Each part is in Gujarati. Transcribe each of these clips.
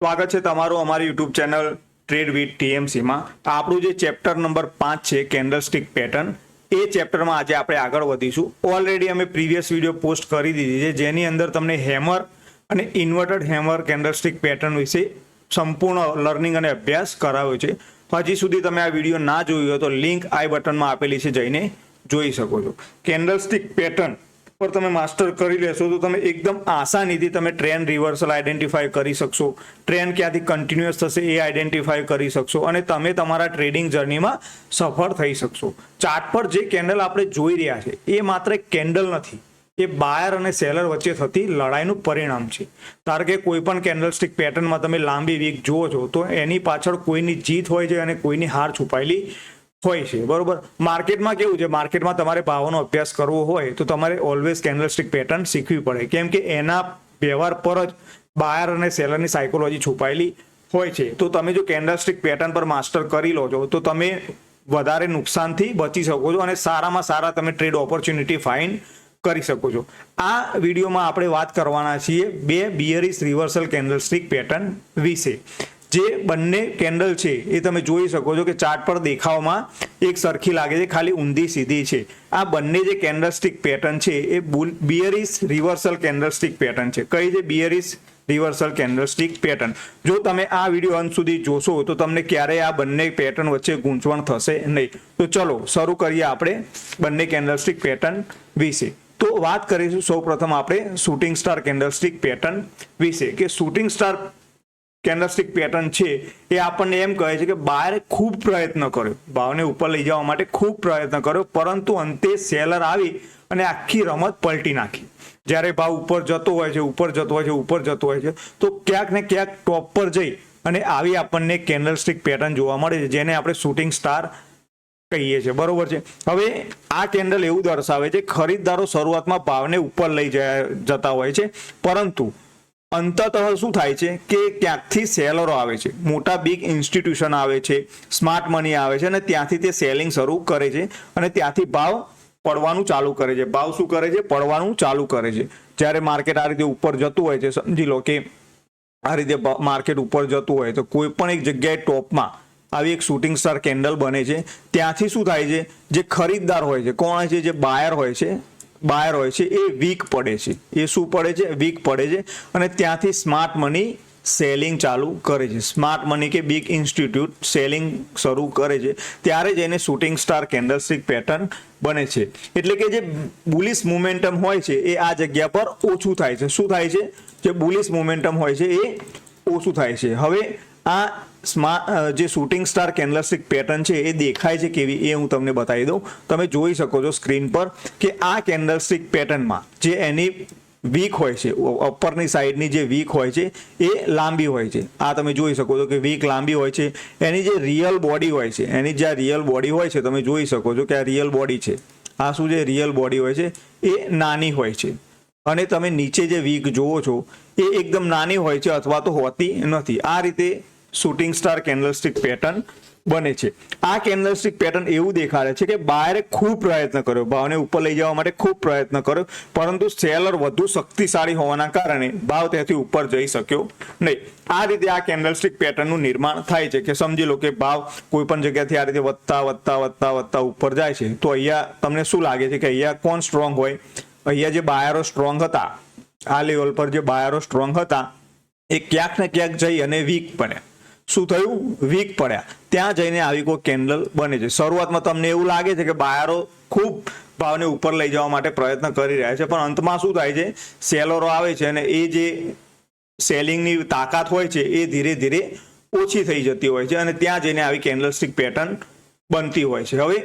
સ્વાગત છે તમારું અમારી યુટ્યુબ ચેનલ ટ્રેડ વિથ ટીએમસીમાં. આપણું જે ચેપ્ટર નંબર 5 છે કેન્ડલસ્ટિક પેટર્ન, એ ચેપ્ટરમાં આજે આપણે આગળ વધીશું. ઓલરેડી અમે પ્રીવિયસ વિડીયો પોસ્ટ કરી દીધી છે, જેની અંદર તમને હેમર અને ઇન્વર્ટેડ હેમર કેન્ડલસ્ટિક પેટર્ન વિશે સંપૂર્ણ લર્નિંગ અને અભ્યાસ કરાવ્યો છે. હજી સુધી તમે આ વિડીયો ના જોયો હોય તો લિંક આઈ બટનમાં આપેલી છે, જઈને જોઈ શકો છો. કેન્ડલસ્ટિક પેટર્ન પર તમે માસ્ટર કરી લેશો તો તમે એકદમ આસાનીથી તમે ટ્રેન્ડ રિવર્સલ આઈડેન્ટિફાઈ કરી શકશો, ટ્રેન્ડ ક્યાંથી કન્ટિન્યુઅસ થશે એ આઈડેન્ટિફાઈ કરી શકશો અને તમે તમારા ટ્રેડિંગ જર્નીમાં સફળ થઈ શકશો. ચાર્ટ પર જે કેન્ડલ આપણે જોઈ રહ્યા છે એ માત્ર એક કેન્ડલ નથી, એ બાયર અને સેલર વચ્ચે થતી લડાઈનું પરિણામ છે. ધારો કે કોઈ પણ કેન્ડલસ્ટિક પેટર્નમાં તમે લાંબી વીક જુઓ છો તો એની પાછળ કોઈની જીત હોય છે અને કોઈની હાર છુપાયેલી હોય છે, બરોબર. માર્કેટમાં કેવું છે, માર્કેટમાં તમારે ભાવનો અભ્યાસ કરવો હોય તો તમારે ઓલવેઝ કેન્ડલસ્ટિક પેટર્ન શીખવી પડે, કેમ કે એના વ્યવહાર પર જ બાયર અને સેલરની સાયકોલોજી છુપાયેલી હોય છે. તો તમે જો કેન્ડલસ્ટિક પેટર્ન પર માસ્ટર કરી લો છો તો તમે વધારે નુકસાનથી બચી શકો છો અને સારામાં સારા તમે ટ્રેડ ઓપોર્ચ્યુનિટી ફાઇન્ડ કરી શકો છો. આ વિડીયોમાં આપણે વાત કરવાના છીએ બે બિયરિશ રિવર્સલ કેન્ડલસ્ટિક પેટર્ન વિશે. જે બંને કેન્ડલ છે એ તમે જોઈ શકો છો કે ચાર્ટ પર દેખાવમાં એક સરખી લાગે છે, ખાલી ઊંધી સીધી છે. આ બંને જે કેન્ડલસ્ટિક પેટર્ન છે એ બિયરિશ રિવર્સલ કેન્ડલસ્ટિક પેટર્ન છે. કઈ છે? બિયરિશ રિવર્સલ કેન્ડલસ્ટિક પેટર્ન. જો તમે આ વિડીયો અંત સુધી જોશો તો તમને ક્યારેય આ બંને પેટર્ન વચ્ચે ગૂંચવણ થશે નહીં. તો ચલો શરૂ કરીએ આપણે બંને કેન્ડલસ્ટિક પેટર્ન વિશે. તો વાત કરીશું સૌપ્રથમ આપણે શૂટિંગ સ્ટાર કેન્ડલસ્ટિક પેટર્ન વિશે. કે શૂટિંગ સ્ટાર કેન્ડલસ્ટિક પેટર્ન છે એ આપણને એમ કહે છે કે બાયરે ખૂબ પ્રયત્ન કર્યો, ભાવને ઉપર લઈ જવા માટે ખૂબ પ્રયત્ન કર્યો, પરંતુ અંતે સેલર આવી અને આખી રમત પલટી નાખી. જ્યારે ભાવ ઉપર જતો હોય છે, ઉપર જતો હોય છે, ઉપર જતો હોય છે, તો ક્યાંક ને ક્યાંક ટોપ પર જઈ અને આવી આપણને કેન્ડલસ્ટિક પેટર્ન જોવા મળે છે, જેને આપણે શૂટિંગ સ્ટાર કહીએ છીએ, બરોબર છે. હવે આ કેન્ડલ એવું દર્શાવે છે ખરીદદારો શરૂઆતમાં ભાવને ઉપર લઈ જતા હોય છે, પરંતુ અંતતઃ શું થાય છે કે ક્યાંકથી સેલરો આવે છે, મોટા બિગ ઇન્સ્ટિટ્યુશન આવે છે, સ્માર્ટ મની આવે છે અને ત્યાંથી તે સેલિંગ શરૂ કરે છે અને ત્યાંથી ભાવ પડવાનું ચાલુ કરે છે. ભાવ શું કરે છે? પડવાનું ચાલુ કરે છે. જ્યારે માર્કેટ આ રીતે ઉપર જતું હોય છે, સમજી લો કે આ રીતે માર્કેટ ઉપર જતું હોય તો કોઈ પણ એક જગ્યાએ ટોપમાં આવી એક શૂટિંગ સ્ટાર કેન્ડલ બને છે. ત્યાંથી શું થાય છે? જે ખરીદદાર હોય છે, કોણ હોય છે? જે બાયર હોય છે એ વીક પડે છે. એ શું પડે છે? વીક પડે છે અને ત્યાંથી સ્માર્ટ મની સેલિંગ ચાલુ કરે છે. સ્માર્ટ મની કે બિગ ઇન્સ્ટિટ્યૂટ સેલિંગ શરૂ કરે છે, ત્યારે જ એને શૂટિંગ સ્ટાર કેન્ડલસ્ટિક પેટર્ન બને છે. એટલે કે જે બુલિશ મોમેન્ટમ હોય છે એ આ જગ્યા પર ઓછું થાય છે. શું થાય છે? જે બુલિશ મોમેન્ટમ હોય છે એ ઓછું થાય છે. હવે આ જે શૂટિંગ સ્ટાર કેન્ડલસ્ટિક પેટર્ન છે એ દેખાય છે કેવી, એ હું તમને બતાવી દઉં. તમે જોઈ શકો છો સ્ક્રીન પર કે આ કેન્ડલસ્ટિક પેટર્નમાં જે એની વીક હોય છે, ઉપરની સાઈડની જે વીક હોય છે એ લાંબી હોય છે. આ તમે જોઈ શકો છો કે વીક લાંબી હોય છે. એની જે રિયલ બોડી હોય છે, એની જે રિયલ બોડી હોય છે, તમે જોઈ શકો છો કે આ રિયલ બોડી છે. આ શું છે? રિયલ બોડી હોય છે, એ નાની હોય છે. અને તમે નીચે જે વીક જોવો છો એ એકદમ નાની હોય છે અથવા તો હોતી નથી. આ રીતે શૂટિંગ સ્ટાર કેન્ડલસ્ટિક પેટર્ન બને છે. આ કેન્ડલસ્ટિક પેટર્ન એવું દેખાડે છે કે બાયરે ખૂબ પ્રયત્ન કર્યો, ભાવને ઉપર લઈ જવા માટે ખૂબ પ્રયત્ન કર્યો, પરંતુ સેલર વધુ શક્તિશાળી હોવાના કારણે ભાવ ત્યાંથી ઉપર જઈ શક્યો નહીં. આ રીતે આ કેન્ડલસ્ટિક પેટર્નનું નિર્માણ થાય છે. કે સમજી લો કે ભાવ કોઈ પણ જગ્યાથી આ રીતે વધતા ઉપર જાય છે, તો અહીંયા તમને શું લાગે છે કે અહીંયા કોણ સ્ટ્રોંગ હોય? અહીંયા જે બાયરો સ્ટ્રોંગ હતા, આ લેવલ પર જે બાયરો સ્ટ્રોંગ હતા એ ક્યાંક ને ક્યાંક જઈ અને વીક પડ્યા. શું થયું? વીક પડ્યા. ત્યાં જઈને આવી કોઈ કેન્ડલ બને છે. શરૂઆતમાં તમને એવું લાગે છે કે બાયરો ખૂબ ભાવને ઉપર લઈ જવા માટે પ્રયત્ન કરી રહ્યા છે, પણ અંતમાં શું થાય છે? સેલરો આવે છે અને એ જે સેલિંગની તાકાત હોય છે એ ધીરે ધીરે ઓછી થઈ જતી હોય છે અને ત્યાં જઈને આવી કેન્ડલસ્ટિક પેટર્ન બનતી હોય છે. હવે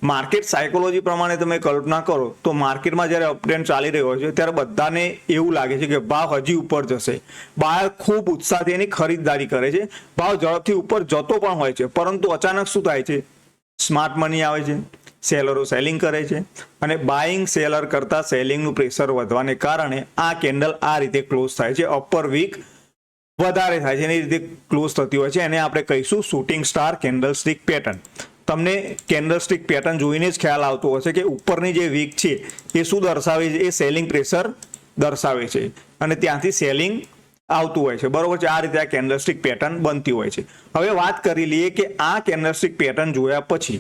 માર્કેટ સાયકોલોજી પ્રમાણે તમે કલ્પના કરો તો માર્કેટમાં જ્યારે અપટ્રેન્ડ ચાલી રહ્યો હોય છે ત્યારે બધાને એવું લાગે છે કે ભાવ હજી ઉપર જશે. બાયર ખૂબ ઉત્સાહથી એની ખરીદદારી કરે છે, ભાવ ઝડપથી ઉપર જતો પણ હોય છે, પરંતુ અચાનક શું થાય છે? સ્માર્ટ મની આવે છે, સેલરો સેલિંગ કરે છે અને બાઇંગ સેલર કરતા સેલિંગનું પ્રેશર વધવાને કારણે આ કેન્ડલ આ રીતે ક્લોઝ થાય છે. અપર વીક વધારે થાય છે, એની રીતે ક્લોઝ થતી હોય છે. એને આપણે કહીશું શૂટિંગ સ્ટાર કેન્ડલસ્ટિક પેટર્ન. તમને કેન્ડલસ્ટિક પેટર્ન જોઈને જ ખ્યાલ આવતો હશે કે ઉપરની જે વીક છે એ શું દર્શાવે છે? એ સેલિંગ પ્રેશર દર્શાવે છે અને ત્યાંથી સેલિંગ આવતું હોય છે, બરોબર છે. આ રીતે આ કેન્ડલસ્ટિક પેટર્ન બનતી હોય છે. હવે વાત કરી લઈએ કે આ કેન્ડલસ્ટિક પેટર્ન જોયા પછી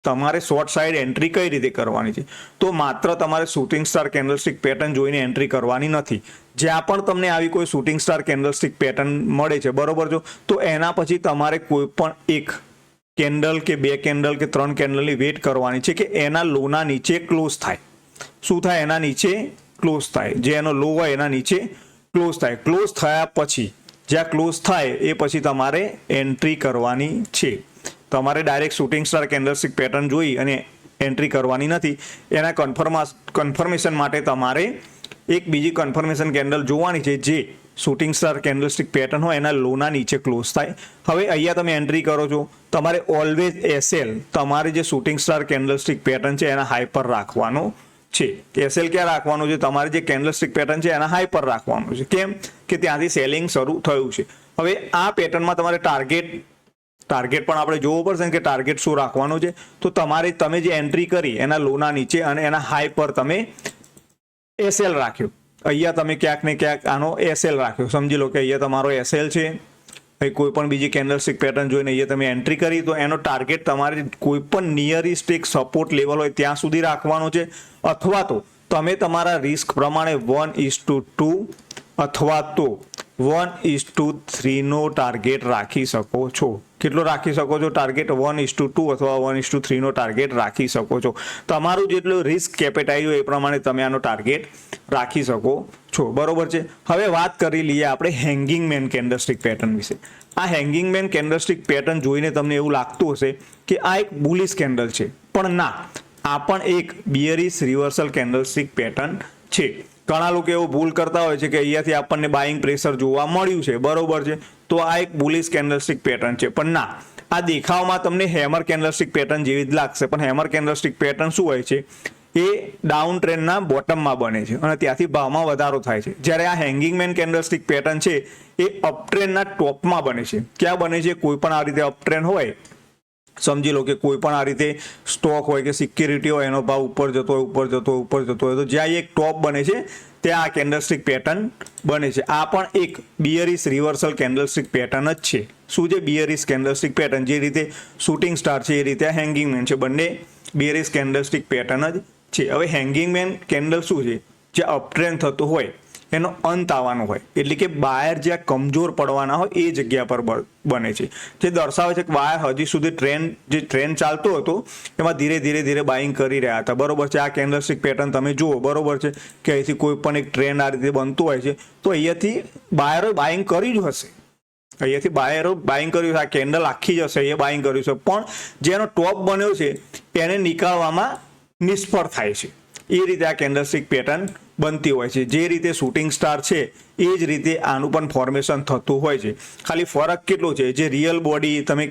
તમારે શોર્ટ સાઇડ એન્ટ્રી કઈ રીતે કરવાની છે. તો માત્ર તમારે શૂટિંગ સ્ટાર કેન્ડલસ્ટિક પેટર્ન જોઈને એન્ટ્રી કરવાની નથી. જ્યાં પણ તમને આવી કોઈ શૂટિંગ સ્ટાર કેન્ડલસ્ટિક પેટર્ન મળે છે, બરોબર છે, તો એના પછી તમારે કોઈ પણ એક કેન્ડલ કે 2 કેન્ડલ કે 3 કેન્ડલની વેટ કરવાની છે કે એના લોના નીચે ક્લોઝ થાય. શું થાય? એના નીચે ક્લોઝ થાય. જે એનો લો હોય એના નીચે ક્લોઝ થાય. ક્લોઝ થયા પછી જ્યાં ક્લોઝ થાય એ પછી તમારે એન્ટ્રી કરવાની છે. તમારે direct shooting star candlestick pattern જોઈ અને એન્ટ્રી કરવાની નથી. એના કન્ફર્મેશન માટે તમારે એક બીજી કન્ફર્મેશન કેન્ડલ જોવાની છે જે શૂટિંગ સ્ટાર કેન્ડલસ્ટિક પેટર્ન હોય એના લોના નીચે ક્લોઝ થાય. હવે અહીંયા તમે એન્ટ્રી કરો છો, તમારે ઓલવેઝ એસએલ તમારે જે શૂટિંગ સ્ટાર કેન્ડલસ્ટિક પેટર્ન છે એના હાઈ પર રાખવાનો છે. એસએલ ક્યાં રાખવાનું છે? તમારે જે કેન્ડલસ્ટિક પેટર્ન છે એના હાઈ પર રાખવાનું છે. કેમ? કે ત્યાંથી સેલિંગ શરૂ થયું છે. હવે આ પેટર્નમાં તમારે ટાર્ગેટ પણ આપણે જોવું પડશે કે ટાર્ગેટ શું રાખવાનું છે. તો તમે જે એન્ટ્રી કરી એના લોના નીચે અને એના હાઈ પર તમે એસએલ રાખ્યો. અહીંયા તમે ક્યાંક ને ક્યાંક આનો એસએલ રાખ્યો. સમજી લો કે અહીંયા તમારો એસએલ છે. કોઈ પણ બીજી કેન્ડલસ્ટિક પેટર્ન જોઈને અહીંયા તમે એન્ટ્રી કરી તો એનો ટાર્ગેટ તમારે કોઈ પણ નિયરેસ્ટ એક સપોર્ટ લેવલ હોય ત્યાં સુધી રાખવાનો છે. અથવા તો તમે તમારા રિસ્ક પ્રમાણે 1:2 અથવા તો 1:3 નો ટાર્ગેટ રાખી શકો છો. કેટલો રાખી શકો છો ટાર્ગેટ? 1:2 અથવા 1:3 નો ટાર્ગેટ રાખી શકો છો. તમારું જેટલું રિસ્ક કેપિટાઇઝ હોય એ પ્રમાણે તમે આનો ટાર્ગેટ રાખી શકો છો, બરોબર છે. હવે વાત કરી લઈએ આપણે હેંગિંગ મેન કેન્ડલસ્ટિક પેટર્ન વિશે. આ હેંગિંગ મેન કેન્ડલસ્ટિક પેટર્ન જોઈને તમને એવું લાગતું હશે કે આ એક બુલિશ કેન્ડલ છે, પણ ના, આ પણ એક બિયરિશ રિવર્સલ કેન્ડલસ્ટિક પેટર્ન છે. ઘણા લોકો એવું ભૂલ કરતા હોય છે કે અહીંયાથી આપણને બાઇંગ પ્રેશર જોવા મળ્યું છે, બરોબર છે, તો આ એક બુલિશ કેન્ડલસ્ટિક પેટર્ન છે. પણ ના, આ દેખાવમાં તમને હેમર કેન્ડલસ્ટિક પેટર્ન જેવી જ લાગશે, પણ હેમર કેન્ડલસ્ટિક પેટર્ન શું હોય છે? એ ડાઉન ટ્રેન્ડના બોટમમાં બને છે અને ત્યાંથી ભાવમાં વધારો થાય છે. જ્યારે આ હેંગિંગ મેન કેન્ડલસ્ટિક પેટર્ન છે એ અપટ્રેન્ડના ટોપમાં બને છે. ક્યાં બને છે? કોઈ પણ આ રીતે અપટ્રેન્ડ હોય, સમજી લો કે કોઈ પણ આ રીતે સ્ટોક હોય કે સિક્યુરિટી હોય, એનો ભાવ ઉપર જતો હોય, તો જ્યાં એક ટોપ બને છે ત્યાં આ કેન્ડલસ્ટિક પેટર્ન બને છે. આ પણ એક બિયરિશ રિવર્સલ કેન્ડલસ્ટિક પેટર્ન જ છે. શું છે? બિયરિશ કેન્ડલસ્ટિક પેટર્ન. જે રીતે શૂટિંગ સ્ટાર છે એ રીતે હેંગિંગ મેન છે. બંને બિયરિશ કેન્ડલસ્ટિક પેટર્ન જ છે. હવે હેંગિંગ મેન કેન્ડલ શું છે? જે અપટ્રેન્ડ થતો હોય એનો અંત આવવાનો હોય, એટલે કે બાયર જ્યાં કમજોર પડવાના હોય એ જગ્યા પર બને છે. જે દર્શાવે છે કે બાયર હજી સુધી જે ટ્રેન્ડ ચાલતો હતો એમાં ધીરે બાઇંગ કરી રહ્યા હતા, બરોબર છે. આ કેન્ડલસ્ટિક પેટર્ન તમે જુઓ, બરોબર છે, કે અહીંથી કોઈ પણ એક ટ્રેન્ડ આ રીતે બનતું હોય છે તો અહીંયાથી બાયરો બાઇંગ કરી જ હશે. અહીંયાથી બાયરો બાઇંગ કર્યું છે. આ કેન્ડલ આખી જ હશે એ બાઇંગ કર્યું છે, પણ જેનો ટોપ બન્યો છે એને નીકાળવામાં નિષ્ફળ થાય છે. એ રીતે આ કેન્ડલસ્ટિક પેટર્ન બનતી હોય છે. જે રીતે શૂટિંગ સ્ટાર છે એ જ રીતે આનું પણ ફોર્મેશન થતું હોય છે. ખાલી ફરક કેટલો છે? જે રિયલ બોડી તમે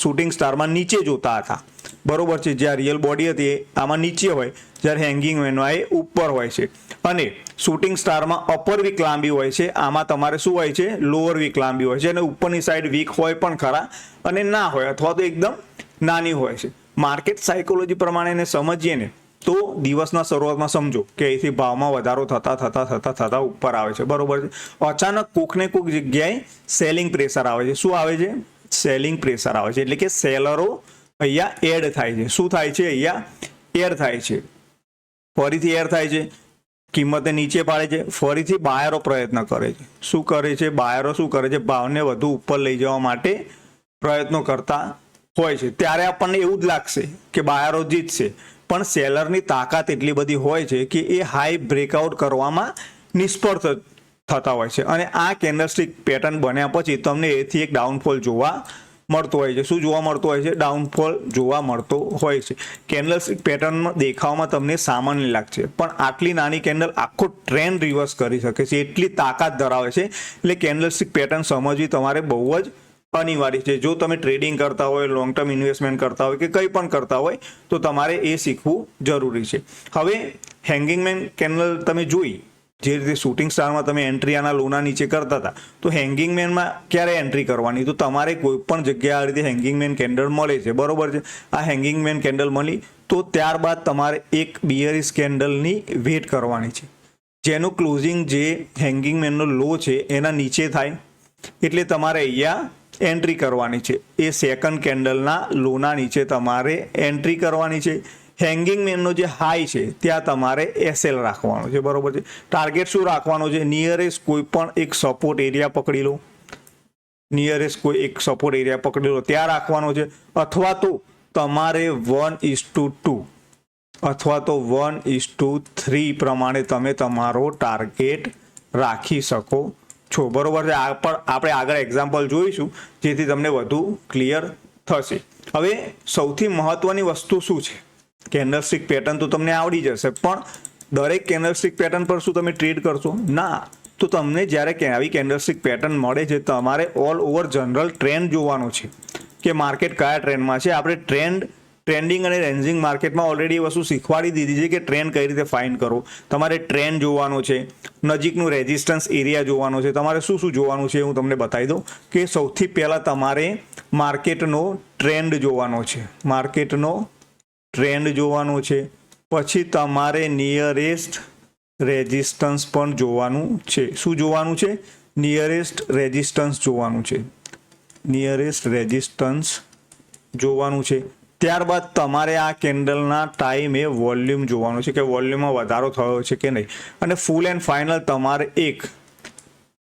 શૂટિંગ સ્ટારમાં નીચે જોતા હતા, બરોબર છે, જ્યાં રિયલ બોડી હતી આમાં નીચે હોય, જ્યારે હેંગિંગ મેનમાં એ ઉપર હોય છે. અને શૂટિંગ સ્ટારમાં અપર વીક લાંબી હોય છે, આમાં તમારે શું હોય છે? લોઅર વીક લાંબી હોય છે. અને ઉપરની સાઈડ વીક હોય પણ ખરા અને ના હોય, અથવા તો એકદમ નાની હોય છે. માર્કેટ સાયકોલોજી પ્રમાણે એને સમજીએ ને તો દિવસના શરૂઆતમાં સમજો કે અહીંથી ભાવમાં વધારો થતા ઉપર આવે છે, બરોબર છે. અચાનક કોઈકને કોઈક જગ્યાએ સેલિંગ પ્રેશર આવે છે. શું આવે છે? સેલિંગ પ્રેશર આવે છે. એટલે કે સેલરો અહીંયા એડ થાય છે. શું થાય છે? અહીંયા એડ થાય છે. ફરીથી એડ થાય છે, કિંમતે નીચે પાડે છે, ફરીથી બાયરો પ્રયત્ન કરે છે. શું કરે છે? બાયરો શું કરે છે? ભાવને વધુ ઉપર લઈ જવા માટે પ્રયત્નો કરતા હોય છે. ત્યારે આપણને એવું જ લાગશે કે બાયરો જીતશે, પણ સેલરની તાકાત એટલી બધી હોય છે કે એ હાઈ બ્રેકઆઉટ કરવામાં નિષ્ફળ થતા હોય છે. અને આ કેન્ડલસ્ટિક પેટર્ન બન્યા પછી તમને એથી એક ડાઉનફોલ જોવા મળતો હોય છે. શું જોવા મળતો હોય છે? ડાઉનફોલ જોવા મળતો હોય છે. કેન્ડલસ્ટિક પેટર્ન દેખાવમાં તમને સામાન્ય લાગશે, પણ આટલી નાની કેન્ડલ આખો ટ્રેન્ડ રિવર્સ કરી શકે છે, એટલી તાકાત ધરાવે છે. એટલે કેન્ડલસ્ટિક પેટર્ન સમજવી તમારે બહુ જ અનિવાર્ય છે. જો તમે ટ્રેડિંગ કરતા હોય, લોંગ ટર્મ ઇન્વેસ્ટમેન્ટ કરતા હોય કે કંઈ પણ કરતા હોય તો તમારે એ શીખવું જરૂરી છે. હવે હેંગિંગ મેન કેન્ડલ તમે જોઈ, જે રીતે શૂટિંગ સ્ટારમાં તમે એન્ટ્રી આના લોના નીચે કરતા હતા, તો હેંગિંગ મેનમાં ક્યારે એન્ટ્રી કરવાની? તો તમારે કોઈ પણ જગ્યાએ આ રીતે હેંગિંગ મેન કેન્ડલ મળે છે, બરોબર છે. આ હેંગિંગ મેન કેન્ડલ મળી તો ત્યારબાદ તમારે એક બિયરિશ કેન્ડલની વેટ કરવાની છે. જેનું ક્લોઝિંગ જે હેંગિંગ મેનનો લો છે એના નીચે થાય એટલે તમારે અહીંયા એન્ટ્રી કરવાની છે. એ સેકન્ડ કેન્ડલના લોના નીચે તમારે એન્ટ્રી કરવાની છે. હેંગિંગ મેનનો જે હાઈ છે ત્યાં તમારે એસએલ રાખવાનો છે, બરોબર છે. ટાર્ગેટ શું રાખવાનો છે? નિયરેસ્ટ કોઈ પણ એક સપોર્ટ એરિયા પકડી લો, નિયરેસ્ટ કોઈ એક સપોર્ટ એરિયા પકડી લો ત્યાં રાખવાનો છે, અથવા તો તમારે 1:2 અથવા તો 1:3 પ્રમાણે તમે તમારો ટાર્ગેટ રાખી શકો છો, બરોબર છે. આપણે આગળ એક્ઝામ્પલ જોઈશું જેથી તમને વધુ ક્લિયર થશે. હવે સૌથી મહત્વની વસ્તુ શું છે? કેન્ડલસ્ટિક પેટર્ન તો તમને આવડી જશે, પણ દરેક કેન્ડલસ્ટિક પેટર્ન પર શું તમે ટ્રેડ કરશો? ના. તો તમને જ્યારે આવી કેન્ડલસ્ટિક પેટર્ન મળે છે તમારે ઓલ ઓવર જનરલ ટ્રેન્ડ જોવાનો છે કે માર્કેટ કયા ટ્રેન્ડમાં છે. આપણે ટ્રેન્ડિંગ અને રેન્જિંગ માર્કેટમાં ઓલરેડી એ વસ્તુ શીખવાડી દીધી છે કે ટ્રેન્ડ કઈ રીતે ફાઇન્ડ કરો. તમારે ટ્રેન્ડ જોવાનો છે, નજીકનું રેઝિસ્ટન્સ એરિયા જોવાનો છે, તમારે શું શું જોવાનું છે હું તમને બતાવી દઉં. કે સૌથી પહેલાં તમારે માર્કેટનો ટ્રેન્ડ જોવાનો છે, માર્કેટનો ટ્રેન્ડ જોવાનો છે. પછી તમારે નિયરેસ્ટ રેઝિસ્ટન્સ પણ જોવાનું છે. શું જોવાનું છે? નિયરેસ્ટ રેઝિસ્ટન્સ જોવાનું છે, નિયરેસ્ટ રેઝિસ્ટન્સ જોવાનું છે. ત્યારબાદ તમારે આ કેન્ડલના ટાઈમે વોલ્યુમ જોવાનું છે કે વોલ્યુમમાં વધારો થયો છે કે નહીં. અને ફૂલ એન્ડ ફાઇનલ તમારે એક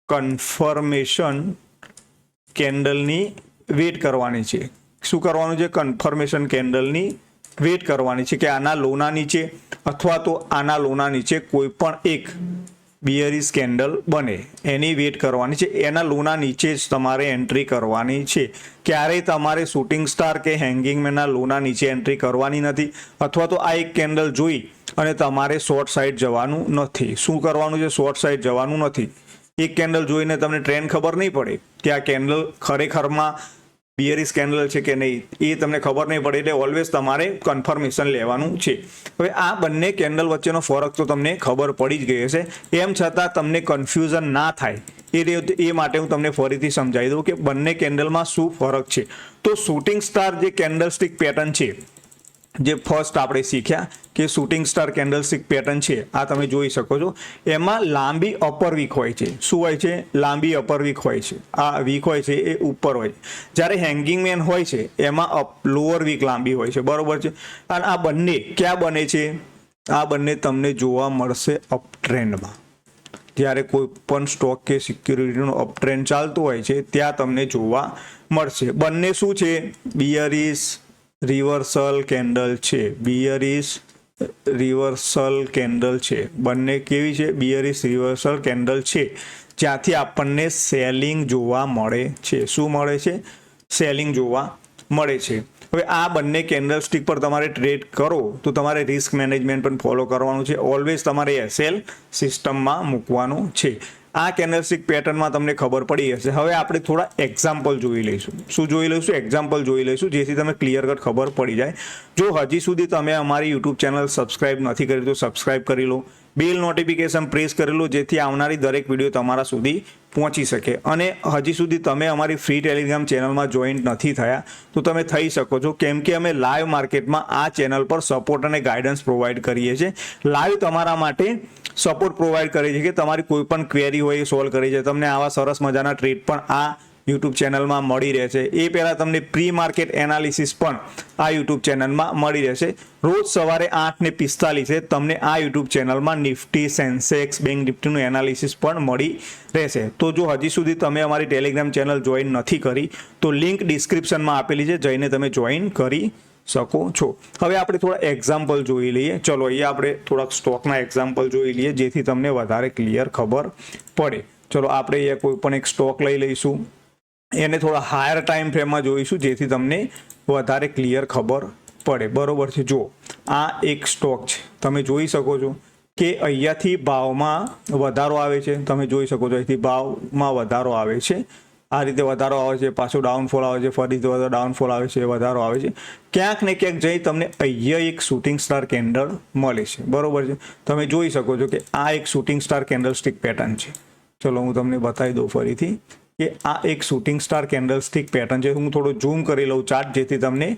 કન્ફર્મેશન કેન્ડલની વેટ કરવાની છે. શું કરવાનું છે? કન્ફર્મેશન કેન્ડલની વેટ કરવાની છે કે આના લોના નીચે અથવા તો આના લોના નીચે કોઈ પણ એક બિયરિશ કેન્ડલ બને એની વેટ કરવાની છે. એના લોના નીચે જ તમારે એન્ટ્રી કરવાની છે. ક્યારેય તમારે શૂટિંગ સ્ટાર કે હેંગિંગ મેનના લોના નીચે એન્ટ્રી કરવાની નથી, અથવા તો આ એક કેન્ડલ જોઈ અને તમારે શોર્ટ સાઈડ જવાનું નથી. શું કરવાનું છે? શોર્ટ સાઈડ જવાનું નથી. એક કેન્ડલ જોઈને તમને ટ્રેન્ડ ખબર નહીં પડે કે આ કેન્ડલ ખરેખરમાં બિયરિશ કેન્ડલ છે કે નહીં, એ તમને ખબર નહીં પડે. એટલે ઓલવેઝ તમારે કન્ફર્મેશન લેવાનું છે. હવે આ બંને કેન્ડલ વચ્ચેનો ફરક તો તમને ખબર પડી જ ગઈ હશે. એમ છતાં તમને કન્ફ્યુઝન ના થાય એ માટે હું તમને ફરીથી સમજાવી દઉં કે બંને કેન્ડલમાં શું ફરક છે. તો શૂટિંગ સ્ટાર જે કેન્ડલસ્ટિક પેટર્ન છે, જે ફર્સ્ટ આપણે શીખ્યા કે શૂટિંગ સ્ટાર કેન્ડલસ્ટિક પેટર્ન છે, આ તમે જોઈ શકો છો. એમાં લાંબી અપર વીક હોય છે. શું હોય છે? લાંબી અપર વીક હોય છે. આ વીક હોય છે એ ઉપર હોય છે. જ્યારે હેંગિંગ મેન હોય છે એમાં લોઅર વીક લાંબી હોય છે, બરોબર છે. અને આ બંને ક્યાં બને છે? આ બંને તમને જોવા મળશે અપ ટ્રેન્ડમાં. જ્યારે કોઈ પણ સ્ટોક કે સિક્યુરિટીનો અપ ટ્રેન્ડ ચાલતો હોય છે ત્યાં તમને જોવા મળશે. બંને શું છે? બિયરિશ રિવર્સલ કેન્ડલ છે, બિયરિશ રિવર્સલ કેન્ડલ છે. બંને કેવી છે? બિયરિશ રિવર્સલ કેન્ડલ છે, જ્યાંથી આપણને સેલિંગ જોવા મળે છે. શું મળે છે? સેલિંગ જોવા મળે છે. હવે આ બંને કેન્ડલસ્ટિક પર તમારે ટ્રેડ કરો તો તમારે રિસ્ક મેનેજમેન્ટ પણ ફોલો કરવાનું છે. ઓલવેઝ તમારે એસએલ સિસ્ટમમાં મૂકવાનું છે. આ કેન્ડલસ્ટિક પેટર્નમાં તમને ખબર પડી હશે. હવે આપણે થોડા એક્ઝામ્પલ જોઈ લઈશું. શું જોઈ લઈશું? એક્ઝામ્પલ જોઈ લઈશું, જેથી તમે ક્લિયર કટ ખબર પડી જાય. જો હજી સુધી તમે અમારી યુટ્યુબ ચેનલ સબસ્ક્રાઇબ નથી કરી તો સબસ્ક્રાઇબ કરી લો, બેલ નોટિફિકેશન પ્રેસ કરી લો, જેથી આવનારી દરેક વિડીયો તમારા સુધી પહોંચી શકે. અને હજી સુધી તમે અમારી ફ્રી ટેલિગ્રામ ચેનલમાં જોઈન્ટ નથી થયા તો તમે થઈ શકો છો, કેમ કે અમે લાઈવ માર્કેટમાં આ ચેનલ પર સપોર્ટ અને ગાઈડન્સ પ્રોવાઈડ કરીએ છીએ. લાઈવ તમારા માટે સપોર્ટ પ્રોવાઈડ કરીએ છીએ કે તમારી કોઈ પણ ક્વેરી હોય એ સોલ્વ કરી છે. તમને આવા સરસ મજાના ટ્રેડ પણ આ યુટ્યુબ ચેનલમાં મળી રહેશે. એ પહેલાં તમને પ્રી માર્કેટ એનાલિસિસ પણ આ યુટ્યુબ ચેનલમાં મળી રહેશે. રોજ સવારે 8:45 તમને આ યુટ્યુબ ચેનલમાં નિફ્ટી, સેન્સેક્સ, બેંક નિફ્ટીનું એનાલિસિસ પણ મળી રહેશે. તો જો હજી સુધી તમે અમારી ટેલિગ્રામ ચેનલ જોઈન નથી કરી તો લિંક ડિસ્ક્રિપ્શનમાં આપેલી છે, જઈને તમે જોઈન કરી શકો છો. હવે આપણે થોડા એક્ઝામ્પલ જોઈ લઈએ. ચલો અહીંયા આપણે થોડાક સ્ટોકના એક્ઝામ્પલ જોઈ લઈએ, જેથી તમને વધારે ક્લિયર ખબર પડે. ચલો આપણે અહીંયા કોઈ પણ એક સ્ટોક લઈ લઈશું, એને થોડા હાયર ટાઈમ ફ્રેમમાં જોઈશું, જેથી તમને વધારે ક્લિયર ખબર પડે, બરોબર છે. જો આ એક સ્ટોક છે, તમે જોઈ શકો છો કે અહીંયાથી ભાવમાં વધારો આવે છે. તમે જોઈ શકો છો અહીંથી ભાવમાં વધારો આવે છે. આ રીતે વધારો આવે છે, પાછું ડાઉનફોલ આવે છે, ફરીથી ડાઉનફોલ આવે છે, વધારો આવે છે. ક્યાંક ને ક્યાંક જઈ તમને અહીંયા એક શૂટિંગ સ્ટાર કેન્ડલ મળે છે, બરોબર છે. તમે જોઈ શકો છો કે આ એક શૂટિંગ સ્ટાર કેન્ડલસ્ટિક પેટર્ન છે. ચલો હું તમને બતાવી દઉં ફરીથી કે આ એક શૂટિંગ સ્ટાર કેન્ડલસ્ટિક પેટર્ન છે. હું થોડો ઝૂમ કરી લઉં ચાર્ટ, જેથી તમને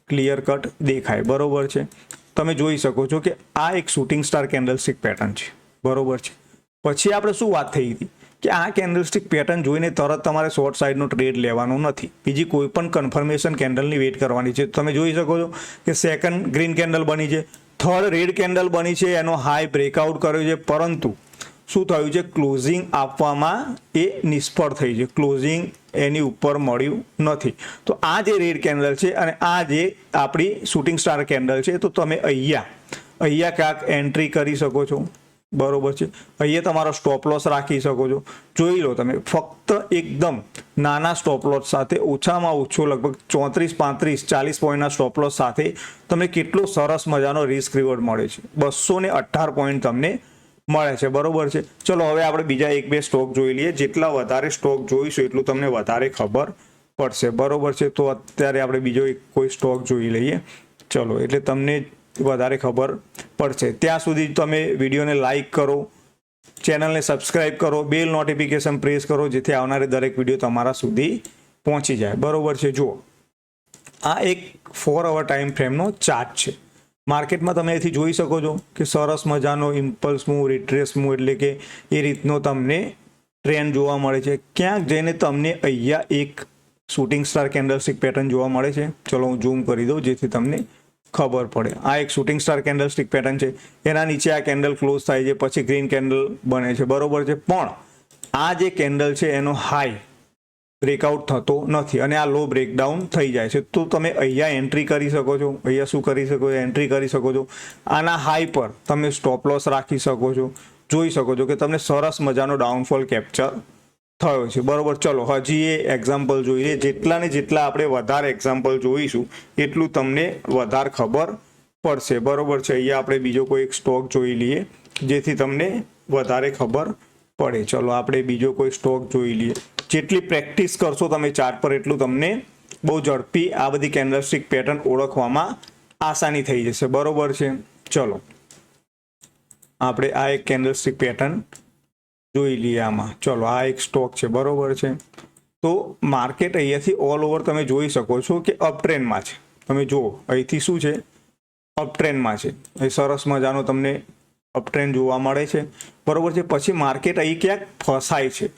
ક્લિયર કટ દેખાય, બરોબર છે. તમે જોઈ શકો છો કે આ એક શૂટિંગ સ્ટાર કેન્ડલસ્ટિક પેટર્ન છે, બરોબર છે. પછી આપણે શું વાત થઈ હતી કે આ કેન્ડલસ્ટિક પેટર્ન જોઈને તરત તમારે શોર્ટ સાઇડનો ટ્રેડ લેવાનો નથી, બીજી કોઈ પણ કન્ફર્મેશન કેન્ડલની વેઇટ કરવાની છે. તમે જોઈ શકો છો કે સેકન્ડ ગ્રીન કેન્ડલ બની છે, થર્ડ રેડ કેન્ડલ બની છે, એનો હાઈ બ્રેકઆઉટ કર્યો છે, પરંતુ શું થયું છે, ક્લોઝિંગ આપવામાં એ નિષ્ફળ થઈ છે, ક્લોઝિંગ એની ઉપર મળ્યું નથી. તો આ જે રેડ કેન્ડલ છે અને આ જે આપણી શૂટિંગ સ્ટાર કેન્ડલ છે, તો તમે અહીંયા ક્યાંક એન્ટ્રી કરી શકો છો, બરોબર છે. અહીંયા તમારો સ્ટોપ લોસ રાખી શકો છો. જોઈ લો તમે, ફક્ત એકદમ નાના સ્ટોપ લોસ સાથે, ઓછામાં ઓછો લગભગ 34, 35, 40 પોઈન્ટના સ્ટોપ લોસ સાથે તમને કેટલો સરસ મજાનો રિસ્ક રિવોર્ડ મળે છે. 218 પોઈન્ટ તમને મળે છે, બરોબર છે. ચલો હવે આપણે બીજા 1-2 સ્ટોક જોઈ લઈએ. જેટલા વધારે સ્ટોક જોઈશું એટલું તમને વધારે ખબર પડશે, બરોબર છે. તો અત્યારે આપણે બીજો કોઈ સ્ટોક જોઈ લઈએ, ચલો, એટલે તમને વધારે ખબર પડશે. ત્યાં સુધી તમે વિડીયોને લાઈક કરો, ચેનલને સબસ્ક્રાઇબ કરો, બેલ નોટિફિકેશન પ્રેસ કરો, જેથી આવનારી દરેક વિડીયો તમારા સુધી પહોંચી જાય, બરોબર છે. જુઓ, આ એક 4 અવર ટાઈમ ફ્રેમનો ચાર્ટ છે. માર્કેટમાં તમે અહીંથી જોઈ શકો છો કે સરસ મજાનો ઇમ્પલ્સ મૂવ, રિટ્રેસ મૂવ, એટલે કે એ રીતનો તમને ટ્રેન્ડ જોવા મળે છે. ક્યાંક જઈને તમને અહીંયા એક શૂટિંગ સ્ટાર કેન્ડલસ્ટિક પેટર્ન જોવા મળે છે. ચલો હું ઝૂમ કરી દઉં જેથી તમને ખબર પડે. આ એક શૂટિંગ સ્ટાર કેન્ડલસ્ટિક પેટર્ન છે, એના નીચે આ કેન્ડલ ક્લોઝ થાય છે, પછી ગ્રીન કેન્ડલ બને છે, બરોબર છે. પણ આ જે કેન્ડલ છે એનો હાઈ બ્રેકઆઉટ થતો નથી અને આ લો બ્રેકડાઉન થઈ જાય છે. તો તમે અહીંયા એન્ટ્રી કરી શકો છો, અહીંયા શું કરી શકો છો, એન્ટ્રી કરી શકો છો. આના હાઈ પર તમે સ્ટોપ લોસ રાખી શકો છો. જોઈ શકો છો કે તમને સરસ મજાનો ડાઉનફોલ કેપ્ચર થયો છે, બરોબર. ચલો હજી એ એક્ઝામ્પલ જોઈ લઈએ. જેટલા ને જેટલા આપણે વધારે એક્ઝામ્પલ જોઈશું એટલું તમને વધારે ખબર પડશે, બરોબર છે. અહીંયા આપણે બીજો કોઈ એક સ્ટોક જોઈ લઈએ જેથી તમને વધારે ખબર પડે. ચલો આપણે બીજો કોઈ સ્ટોક જોઈ લઈએ. જેટલી પ્રેક્ટિસ કરશો તમે ચાર્ટ પર એટલું તમને બહુ ઝડપી આ બધી કેન્ડલસ્ટિક પેટર્ન ઓળખવામાં આસાની થઈ જશે, બરોબર છે. ચલો આપણે આ એક કેન્ડલસ્ટિક પેટર્ન જોઈ લઈએ આમાં. ચલો આ એક સ્ટોક છે, બરોબર છે. તો માર્કેટ અહીંયાથી ઓલ ઓવર તમે જોઈ શકો છો કે અપ ટ્રેન્ડમાં છે. તમે જુઓ અહીંથી શું છે, અપ ટ્રેન્ડમાં છે. એ સરસ મજાનો તમને અપ ટ્રેન્ડ જોવા મળે છે, બરોબર છે. પછી માર્કેટ અહીં ક્યાંક ફસાય છે.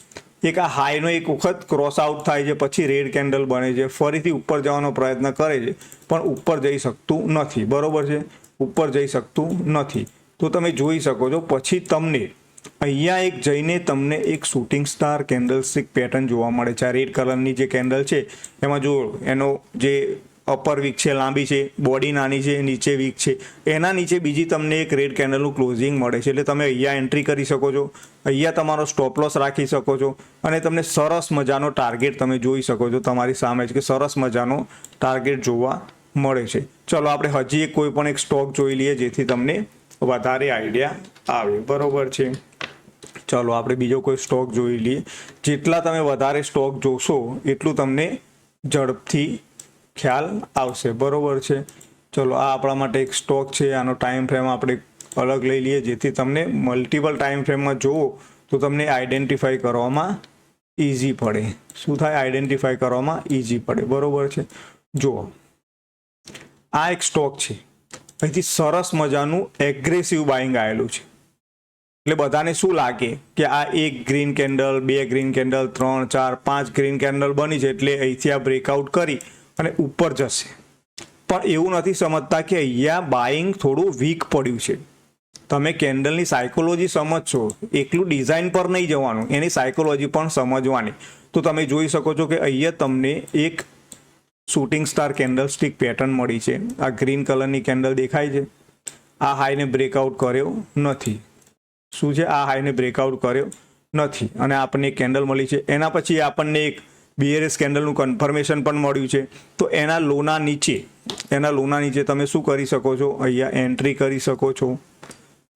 એક આ હાઈનો એક વખત ક્રોસ આઉટ થાય છે, પછી રેડ કેન્ડલ બને છે, ફરીથી ઉપર જવાનો પ્રયત્ન કરે છે, પણ ઉપર જઈ શકતું નથી, બરોબર છે. ઉપર જઈ શકતું નથી. તો તમે જોઈ શકો છો પછી તમને અહીંયા એક જઈને તમને એક શૂટિંગ સ્ટાર કેન્ડલસ્ટિક પેટર્ન જોવા મળે છે. આ રેડ કલરની જે કેન્ડલ છે એમાં જો એનો જે અપર વીક છે લાંબી છે, બોડી નાની છે, નીચે વીક છે, એના નીચે બીજી તમને એક રેડ કેન્ડલનું ક્લોઝિંગ મળે છે. એટલે તમે અહીંયા એન્ટ્રી કરી શકો છો, અહીંયા તમારો સ્ટોપ લોસ રાખી શકો છો અને તમને સરસ મજાનો ટાર્ગેટ તમે જોઈ શકો છો તમારી સામે જ કે સરસ મજાનો ટાર્ગેટ જોવા મળે છે. ચલો આપણે હજી એક કોઈ પણ એક સ્ટોક જોઈ લઈએ જેથી તમને વધારે આઈડિયા આવે, બરોબર છે. ચલો આપણે બીજો કોઈ સ્ટોક જોઈ લઈએ. જેટલા તમે વધારે સ્ટોક જોશો એટલું તમને ઝડપથી ખ્યાલ આવશે, બરોબર છે. ચલો આ આપણા માટે એક સ્ટોક છે. આનો ટાઈમ ફ્રેમ આપણે અલગ લઈ લઈએ જેથી તમને મલ્ટિપલ ટાઈમ ફ્રેમમાં જુઓ તો તમને આઈડેન્ટિફાઈ કરવામાં ઇઝી પડે. શું થાય, આઈડેન્ટિફાઈ કરવામાં ઇઝી પડે, બરોબર છે. જુઓ આ એક સ્ટોક છે, અહીંથી સરસ મજાનું એગ્રેસિવ બાઇંગ આવેલું છે. એટલે બધાને શું લાગે કે આ એક green candle, 2 green candle, 3, 4, 5 green candle બની છે એટલે અહીંથી આ બ્રેકઆઉટ કરી અને ઉપર જશે. પણ એવું નથી સમજતા કે અહીંયા બાઇંગ થોડું વીક પડ્યું છે. તમે કેન્ડલની સાયકોલોજી સમજશો, એકલું ડિઝાઇન પર નહીં જવાનું, એની સાયકોલોજી પણ સમજવાની. તો તમે જોઈ શકો છો કે અહીંયા તમને એક શૂટિંગ સ્ટાર કેન્ડલસ્ટિક પેટર્ન મળી છે. આ ગ્રીન કલરની કેન્ડલ દેખાય છે. આ હાઈને બ્રેકઆઉટ કર્યો નથી. શું છે, આ હાઈને બ્રેકઆઉટ કર્યો નથી અને આપણને એક કેન્ડલ મળી છે. એના પછી આપણને એક બીઆરએસ કેન્ડલનું કન્ફર્મેશન પણ મળ્યું છે. તો એના લોના નીચે તમે શું કરી શકો છો, અહીંયા એન્ટ્રી કરી શકો છો.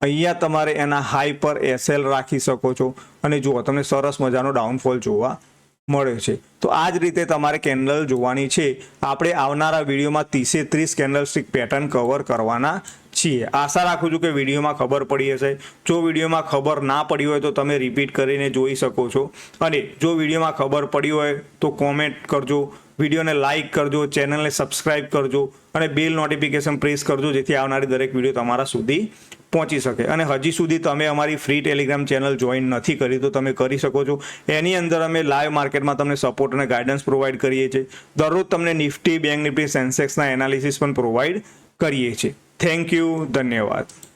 અહીંયા તમારે એના હાઈ પર એસએલ રાખી શકો છો અને જુઓ તમને સરસ મજાનો ડાઉનફોલ જોવા મળે છે. તો આ જ રીતે તમારે કેન્ડલ જોવાની છે. આપણે આવનારા વિડીયોમાં 30-30 કેન્ડલસ્ટિક પેટર્ન કવર કરવાના છીએ. આશા રાખું છું કે વિડીયોમાં ખબર પડી હશે. જો વિડીયોમાં ખબર ના પડી હોય તો તમે રિપીટ કરીને જોઈ શકો છો અને જો વિડીયોમાં ખબર પડી હોય તો કોમેન્ટ કરજો, વિડીયોને લાઇક કરજો, ચેનલને સબસ્ક્રાઇબ કરજો અને બેલ નોટિફિકેશન પ્રેસ કરજો જેથી આવનારી દરેક વિડીયો તમારા સુધી પહોંચી શકે. અને હજી સુધી તમે અમારી ફ્રી ટેલિગ્રામ ચેનલ જોઈન નથી કરી તો તમે કરી શકો છો. એની અંદર અમે લાઈવ માર્કેટમાં તમને સપોર્ટ અને ગાઈડન્સ પ્રોવાઈડ કરીએ છીએ. દરરોજ તમને નિફ્ટી, બેંક નિફ્ટી, સેન્સેક્સના એનાલિસિસ પણ પ્રોવાઈડ કરીએ છીએ. Thank you. ધન્યવાદ.